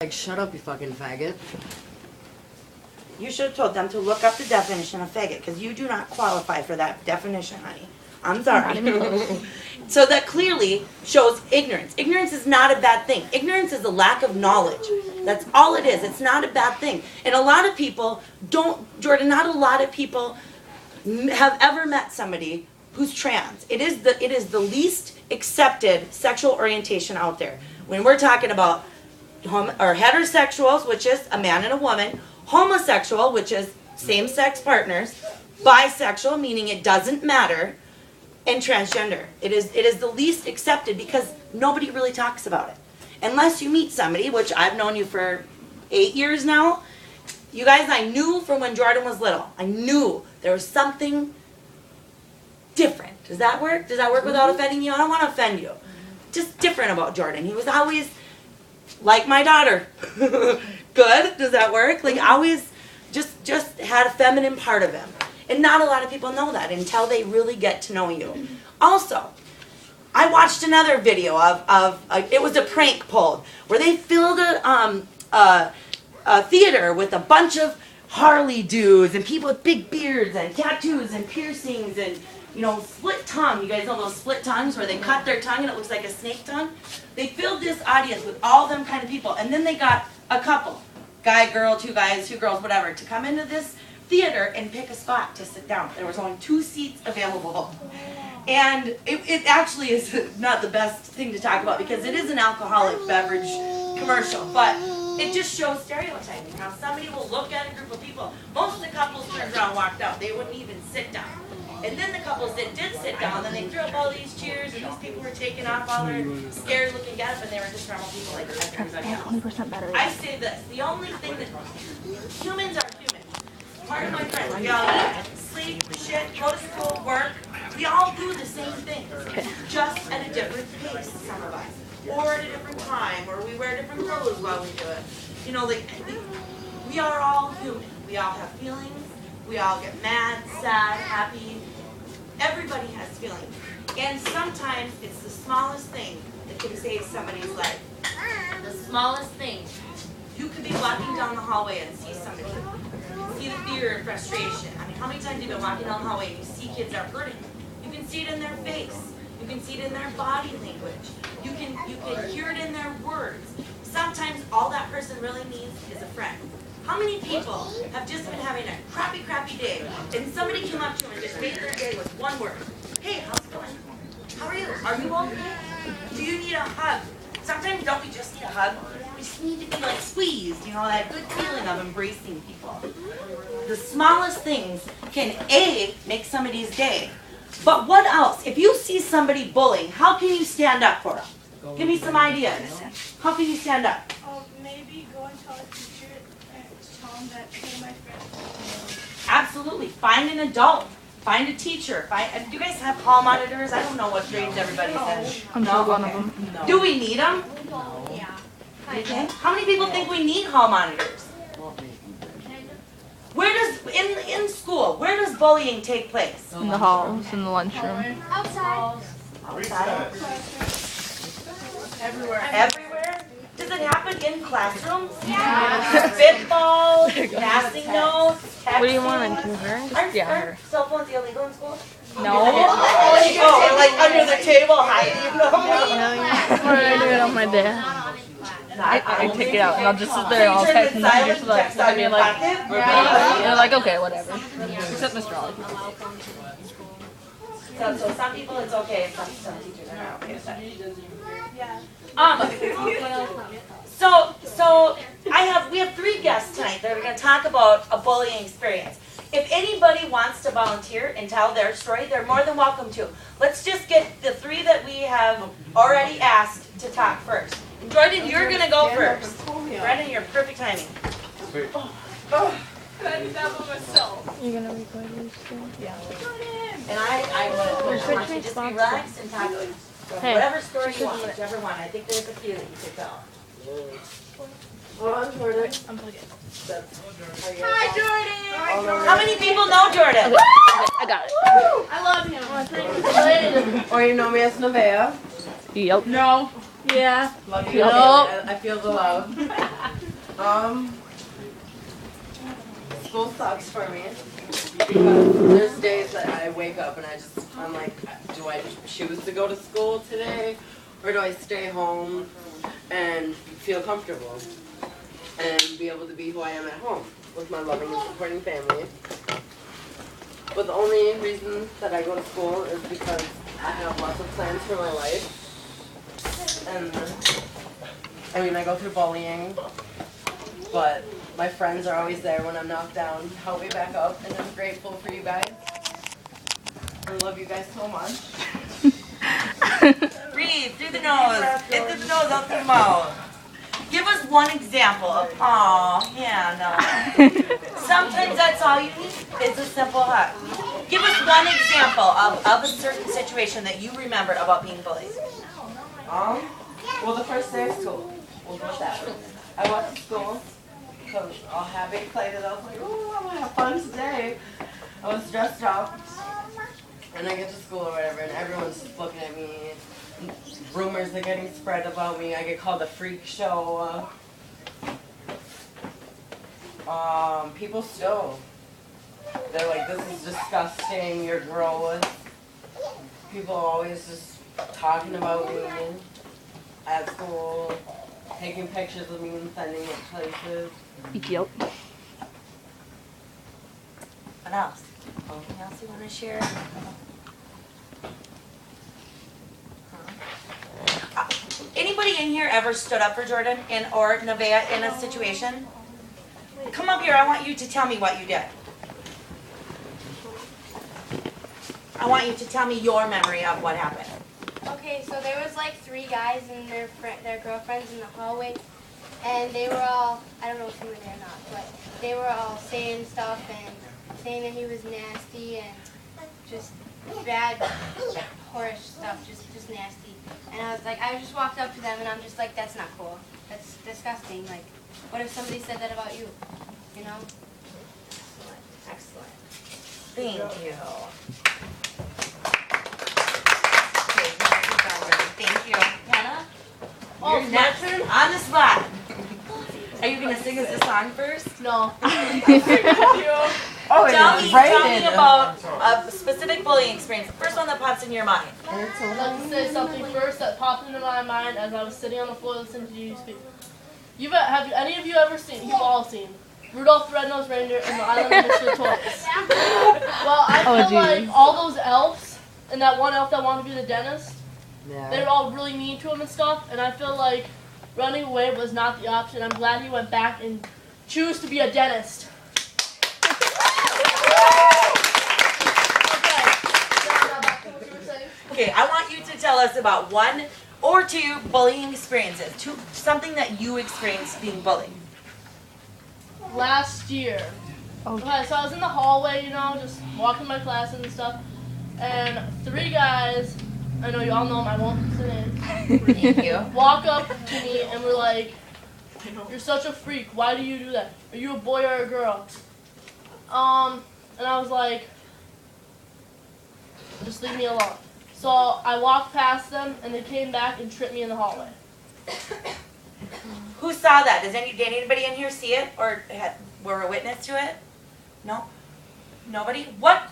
Like, shut up, you fucking faggot. You should have told them to look up the definition of faggot, because you do not qualify for that definition, honey. I'm sorry. So that clearly shows ignorance. Ignorance is not a bad thing. Ignorance is a lack of knowledge. That's all it is. It's not a bad thing. And a lot of people don't, Jordan, not a lot of people have ever met somebody who's trans. It is the least accepted sexual orientation out there. When we're talking about heterosexuals, which is a man and a woman, homosexual, which is same-sex partners, bisexual, meaning it doesn't matter, and transgender. It is the least accepted because nobody really talks about it. Unless you meet somebody, which I've known you for 8 years now. You guys, I knew from when Jordan was little. I knew there was something different. Does that work? Does that work without offending you? I don't want to offend you. Just different about Jordan. He was always like my daughter. Good? Does that work? Like always just had a feminine part of him. And not a lot of people know that until they really get to know you. Also, I watched another video of it was a prank pulled where they filled a theater with a bunch of Harley dudes and people with big beards and tattoos and piercings and, you know, split tongue. You guys know those split tongues where they cut their tongue and it looks like a snake tongue? They filled this audience with all them kind of people, and then they got a couple, guy, girl, two guys, two girls, whatever, to come into this theater and pick a spot to sit down. There was only 2 seats available. And it actually is not the best thing to talk about because it is an alcoholic beverage commercial, but it just shows stereotyping. How somebody will look at a group of people. Most of the couples turned around and walked out. They wouldn't even sit down. And then the couples that did sit down, then they threw up all these cheers, and these people were taking off all their scared looking getup, and they were just normal people like everybody else. 20% better. I say this, the only thing that humans are human. Part of my friends, we all eat, sleep, shit, go to school, work. We all do the same thing, just at a different pace, some of us. Or at a different time, or we wear different clothes while we do it. You know, like, we are all human. We all have feelings. We all get mad, sad, happy. Everybody has feelings. And sometimes it's the smallest thing that can save somebody's life. The smallest thing. You could be walking down the hallway and see somebody. See the fear and frustration. I mean, how many times have you been walking down the hallway and you see kids are hurting? You can see it in their face. You can see it in their body language. You can hear it in their words. Sometimes all that person really needs is a friend. How many people have just been having a crappy day, and somebody came up to them and just made their day with one word? Hey, how's it going? How are you? Are you okay? Do you need a hug? Sometimes don't we just need a hug? We just need to be like squeezed, you know, that good feeling of embracing people. The smallest things can A, make somebody's day. But what else? If you see somebody bullying, how can you stand up for them? Give me some ideas. How can you stand up? Maybe go and tell a teacher and tell them that they're my friend. Absolutely. Find an adult. Find a teacher. Do you guys have hall monitors? I don't know what grades everybody's in. I'm sure one of them. No. Do we need them? Yeah. Okay. How many people think we need hall monitors? Where does, in school, where does bullying take place? In the halls, in the lunchroom. Outside. Outside? Everywhere. Everywhere? Does it happen in classrooms? Yeah. Spitballs, passing notes, texting? What do you want to do, her? Yeah, her. Aren't cell phones illegal in school? No. Oh, like under the table hiding them? What did I do it on my day? I take it out and I'll just sit there and I'll text messages like, I mean, like, they're like, okay, whatever. Except Mr. Ollie. So some people it's okay, some teachers are not okay with that. So we have 3 guests tonight that are going to talk about a bullying experience. If anybody wants to volunteer and tell their story, they're more than welcome to. Let's just get the 3 that we have already asked to talk first. Jordan, you're going to go first. Brendan, you're perfect timing. You're going to record this too? Yeah. And I want you to just relax and talk whatever story you want, whichever one. I think there's a few that you could tell. I'm Jordan. Hi, Jordan. How many people know Jordan? I got it. I love him. Or you know me as Nevaeh. Yep. No. Yeah. Love you. Nope. I feel the love. School sucks for me because there's days that I wake up and I'm like, do I choose to go to school today or do I stay home and feel comfortable and be able to be who I am at home with my loving and supporting family? But the only reason that I go to school is because I have lots of plans for my life. And I mean, I go through bullying, but my friends are always there when I'm knocked down to help me back up, and I'm grateful for you guys. I love you guys so much. Breathe through the nose. In through the nose, out through the mouth. Give us one example of, yeah, no. Sometimes that's all you need. It's a simple hug. Give us one example of a certain situation that you remembered about being bullied. Well, the first day of school. We'll go with that one. I walked to school. because all happy, excited. I was like, oh, I'm going to have fun today. I was dressed up. And I get to school or whatever, and everyone's looking at me. Rumors are getting spread about me. I get called a freak show. People still, they're like, this is disgusting, you're gross. People are always just talking about me at school, taking pictures of me and sending it places. Yep. What else? Anything else you want to share? Anybody in here ever stood up for Jordan or Nevaeh in a situation? Come up here. I want you to tell me what you did. I want you to tell me your memory of what happened. Okay, so there was like 3 guys and their girlfriends in the hallway, and they were all, I don't know if you were there or not, but they were all saying stuff and saying that he was nasty and just bad, horrish stuff, just nasty. And I was like, I just walked up to them and I'm just like, that's not cool. That's disgusting. Like, what if somebody said that about you? You know? Excellent. Thank you. Thank you. Hannah? Oh, You're next. On the spot. Are you going to sing us a song first? No. Tell me about a specific bullying experience. The first one that pops in your mind. I'd like to say something first that popped into my mind as I was sitting on the floor listening to you speak. Have any of you ever seen, you've all seen, Rudolph the Red-Nosed Reindeer and the Island of Misfit Toys? Well, I feel like all those elves, and that one elf that wanted to be the dentist, they were all really mean to him and stuff, and I feel like running away was not the option. I'm glad he went back and chose to be a dentist. Okay, I want you to tell us about 1 or 2 bullying experiences. Something that you experienced being bullied. Last year. Okay, so I was in the hallway, just walking my classes and stuff, and 3 guys, I know you all know them, I won't say names. Thank you. Walk up to me and were like, "You're such a freak. Why do you do that? Are you a boy or a girl?" And I was like, "Just leave me alone." So I walked past them and they came back and tripped me in the hallway. Who saw that? Did anybody in here see it or were a witness to it? No? Nobody? What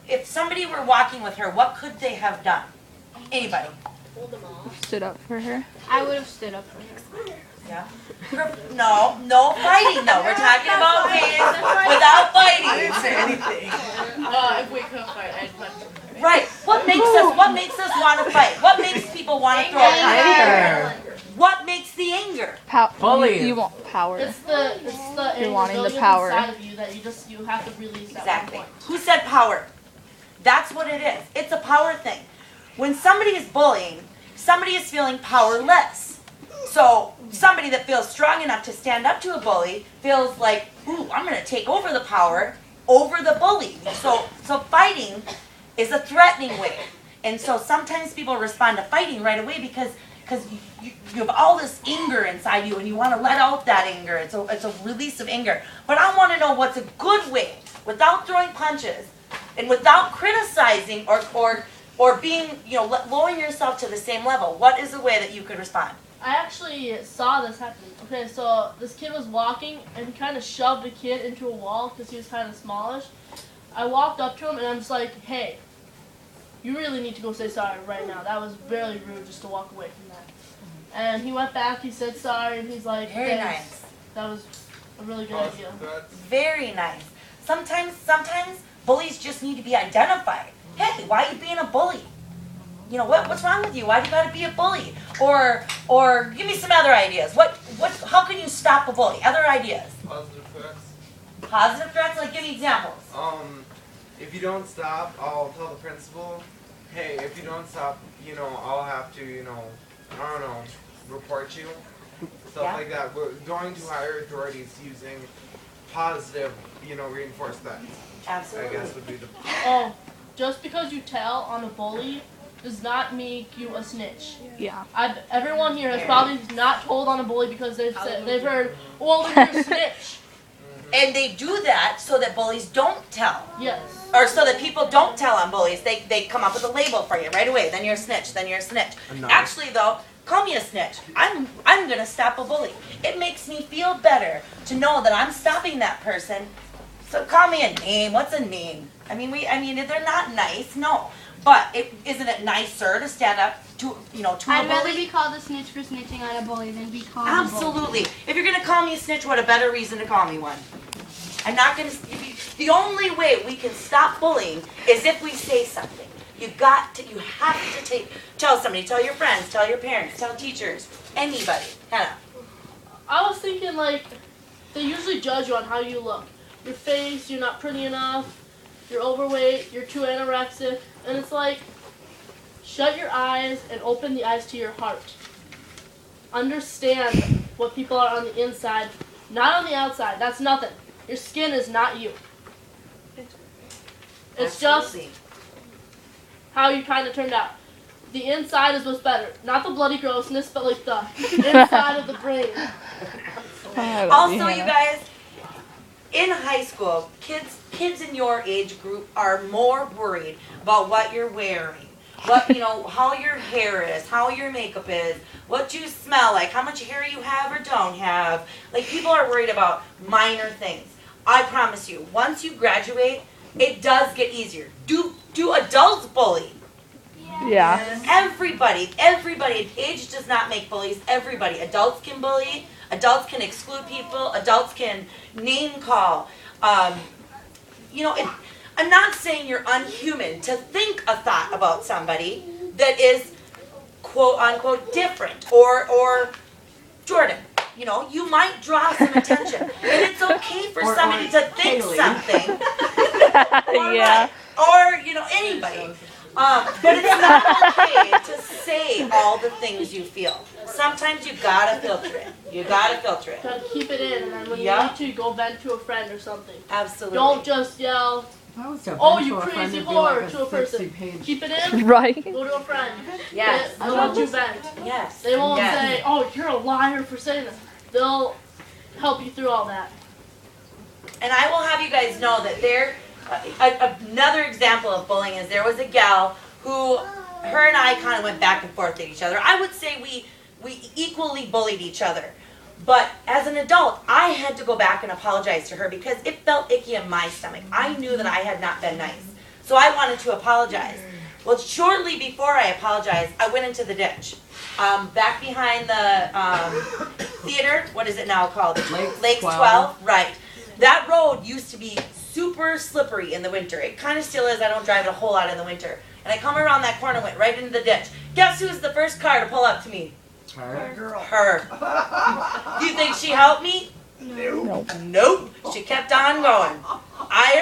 if somebody were walking with her, what could they have done? Anybody? Stood up for her. I would have stood up for her. Yeah. No fighting though. We're talking about ways without fighting. I didn't say anything. If we could fight, I'd punch them. Right. What makes us want to fight? What makes people want to throw a punch? What makes the anger? Bullying. You want power. It's the You're anger wanting the building power. inside of you that you have to release at Exactly. one point. Who said power? That's what it is. It's a power thing. When somebody is bullying, somebody is feeling powerless. So somebody that feels strong enough to stand up to a bully feels like, ooh, I'm going to take over the power over the bully. So fighting is a threatening way. And so sometimes people respond to fighting right away because you have all this anger inside you and you want to let out that anger. It's a release of anger. But I want to know what's a good way, without throwing punches and without criticizing or being, lowering yourself to the same level. What is a way that you could respond? I actually saw this happen. Okay, so this kid was walking and he kind of shoved a kid into a wall because he was kind of smallish. I walked up to him and I'm just like, hey, you really need to go say sorry right now. That was really rude just to walk away from that. And he went back, he said sorry, and he's like, Very thanks. nice. That was a really good idea. Very nice. Sometimes bullies just need to be identified. Hey, why are you being a bully? You know, what's wrong with you? Why do you gotta be a bully? Or give me some other ideas. How can you stop a bully? Other ideas? Positive threats. Positive threats? Like, give me examples. If you don't stop, I'll tell the principal, hey, if you don't stop, you know, I'll have to, you know, I don't know, report you. Stuff like that. We're going to higher authorities using positive, you know, reinforcements. Absolutely. I guess would be the. Oh, just because you tell on a bully does not make you a snitch. Yeah. Everyone here has probably not told on a bully because they've heard, well, then you're a snitch. And they do that so that bullies don't tell. Yes. Or so that people don't tell on bullies. They come up with a label for you right away. Then you're a snitch. Then you're a snitch. Actually, though, call me a snitch. I'm gonna stop a bully. It makes me feel better to know that I'm stopping that person. So call me a name. What's a name? I mean, they're not nice, no. But isn't it nicer to stand up to a bully? I'd rather be called a snitch for snitching on a bully than be called a bully. Absolutely. If you're gonna call me a snitch, what a better reason to call me one. I'm not gonna. The only way we can stop bullying is if we say something. You have to tell somebody, tell your friends, tell your parents, tell teachers, anybody. Hannah. I was thinking, like, they usually judge you on how you look. Your face, you're not pretty enough, you're overweight, you're too anorexic, and it's like, shut your eyes and open the eyes to your heart. Understand what people are on the inside, not on the outside. That's nothing. Your skin is not you. It's just how you kind of turned out. The inside is what's better. Not the bloody grossness, but like the inside of the brain. Also, you guys, in high school, kids in your age group are more worried about what you're wearing, how your hair is, how your makeup is, what you smell like, how much hair you have or don't have. Like, people are worried about minor things. I promise you, once you graduate, it does get easier. Do adults bully? Yeah. Everybody. Age does not make bullies. Everybody. Adults can bully. Adults can exclude people. Adults can name call. I'm not saying you're unhuman to think a thought about somebody that is quote unquote different or Jordan. You might draw some attention, and it's okay for somebody to think something. Yeah. Or anybody. But it's not okay to say all the things you feel. Sometimes you gotta filter it. Gotta keep it in, and then when you need to, go vent to a friend or something. Absolutely. Don't just yell, oh, you crazy whore, to a person. Keep it in. Right. Go to a friend. Yes. They'll let you vent. Yes. They won't say, oh, you're a liar for saying this. They'll help you through all that. And I will have you guys know that another example of bullying is there was a gal who, her and I kind of went back and forth at each other. I would say we equally bullied each other. But as an adult, I had to go back and apologize to her because it felt icky in my stomach. I knew that I had not been nice. So I wanted to apologize. Well, shortly before I apologized, I went into the ditch. Back behind the theater, what is it now called? Lakes 12. Right. That road used to be super slippery in the winter. It kind of still is. I don't drive it a whole lot in the winter. And I come around that corner, went right into the ditch. Guess who's the first car to pull up to me? Her. Do you think she helped me? Nope. She kept on going. I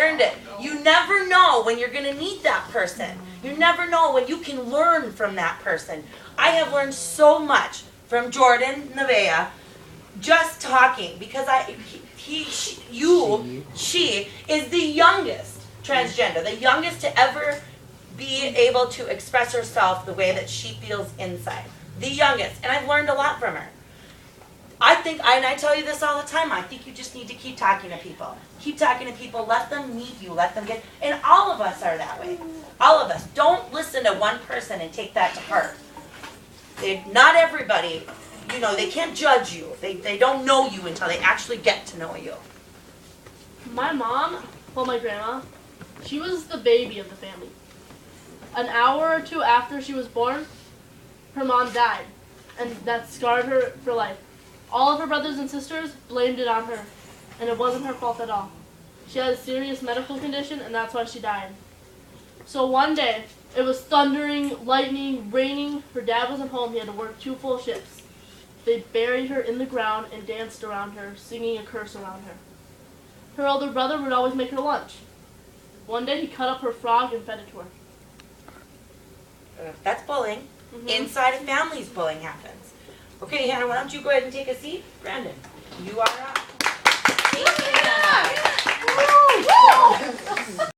earned it. You never know when you're going to meet that person. You never know when you can learn from that person. I have learned so much from Jordan Nevaeh just talking because she is the youngest transgender, the youngest to ever be able to express herself the way that she feels inside. The youngest. And I've learned a lot from her. I think, and I tell you this all the time, I think you just need to keep talking to people. Keep talking to people, let them meet you, let them get, and all of us are that way. All of us. Don't listen to one person and take that to heart. Not everybody, you know, they can't judge you. They don't know you until they actually get to know you. My mom, well, my grandma, she was the baby of the family. An hour or two after she was born, her mom died, and that scarred her for life. All of her brothers and sisters blamed it on her, and it wasn't her fault at all. She had a serious medical condition, and that's why she died. So one day, it was thundering, lightning, raining. Her dad wasn't home. He had to work 2 full shifts. They buried her in the ground and danced around her, singing a curse around her. Her older brother would always make her lunch. One day, he cut up her frog and fed it to her. That's bullying. Mhm. Inside a family's bullying happens. Okay, Hannah, why don't you go ahead and take a seat? Brandon, you are up. Thank you, Hannah.